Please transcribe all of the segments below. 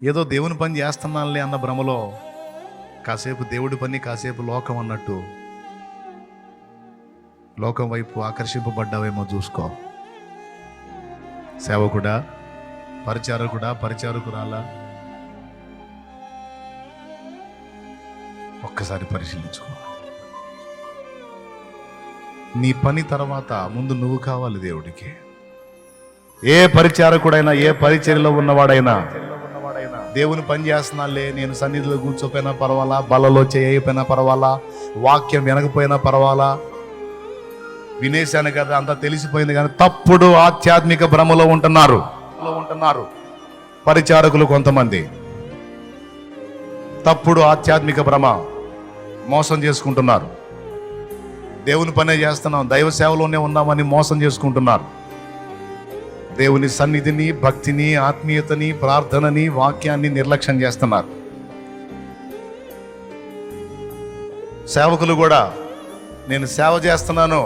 ఏదో దేవుని పని చేస్తున్నానులే అన్న భ్రమలో కాసేపు దేవుడి పని కాసేపు లోకం అన్నట్టు లోకం వైపు ఆకర్షింపబడ్డావేమో చూసుకో. సేవకుడా, పరిచారకుడా, పరిచారకురాలా, ఒక్కసారి పరిశీలించుకో. నీ పని తర్వాత ముందు నువ్వు కావాలి దేవుడికి. ఏ పరిచారకుడైనా, ఏ పరిచర్యలో ఉన్నవాడైనా, దేవుని పని చేస్తున్నాలే, నేను సన్నిధిలో కూర్చోపోయినా పర్వాలా, బలలో చేయకపోయినా పర్వాలా, వాక్యం వినకపోయినా పర్వాలా, వినేశాను కదా అంతా తెలిసిపోయింది, కానీ తప్పుడు ఆధ్యాత్మిక భ్రమలో ఉంటున్నారు పరిచారకులు. కొంతమంది తప్పుడు ఆధ్యాత్మిక భ్రమ, మోసం చేసుకుంటున్నారు. దేవుని పనే చేస్తున్నాం, దైవ సేవలోనే ఉన్నామని మోసం చేసుకుంటున్నారు. దేవుని సన్నిధిని, భక్తిని, ఆత్మీయతని, ప్రార్థనని, వాక్యాన్ని నిర్లక్ష్యం చేస్తున్నారు. సేవకులు కూడా నేను సేవ చేస్తున్నాను,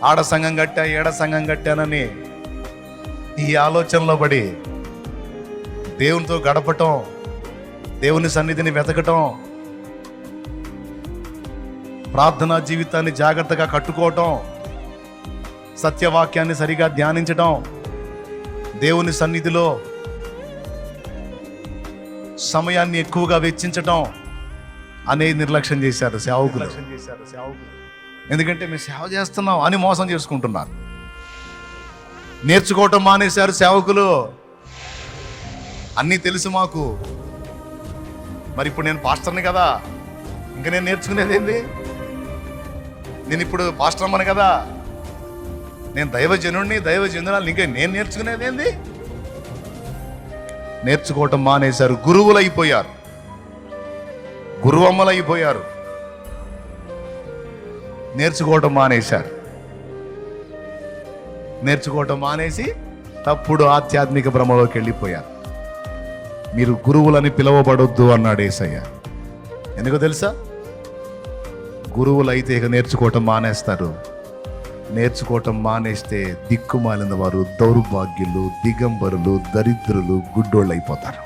ఆడ సంఘం కట్టా, ఏడ సంఘం కట్టానని ఈ ఆలోచనలో పడి దేవునితో గడపటం, దేవుని సన్నిధిని వెతకటం, ప్రార్థనా జీవితాన్ని జాగ్రత్తగా కట్టుకోవటం, సత్యవాక్యాన్ని సరిగా ధ్యానించటం, దేవుని సన్నిధిలో సమయాన్ని ఎక్కువగా వెచ్చించటం అనేది నిర్లక్ష్యం చేశారు సేవకులు. ఎందుకంటే మేము సేవ చేస్తున్నాం అని మోసం చేసుకుంటున్నారు. నేర్చుకోవటం మానేశారు సేవకులు. అన్నీ తెలుసు మాకు, మరి ఇప్పుడు నేను పాస్టర్ని కదా, ఇంకా నేను నేర్చుకునేది ఏంది? నేను ఇప్పుడు పాస్టర్ అమ్మను కదా, నేను దైవజనుడిని, దైవజనురాలు, ఇంకా నేను నేర్చుకునేది ఏంది? నేర్చుకోవటం మానేశారు. గురువులు అయిపోయారు, గురువమ్మలు అయిపోయారు. నేర్చుకోవటం మానేశారు. నేర్చుకోవటం మానేసి తప్పుడు ఆధ్యాత్మిక భ్రమలోకి వెళ్ళిపోయారు. మీరు గురువులని పిలువబడొద్దు అన్నాడు యేసయ్య. ఎందుకో తెలుసా? గురువులు అయితే ఇక నేర్చుకోవటం మానేస్తారు. నేర్చుకోవటం మానేస్తే దిక్కుమాలిన వారు, దౌర్భాగ్యులు, దిగంబరులు, దరిద్రులు, గుడ్డోళ్ళు అయిపోతారు.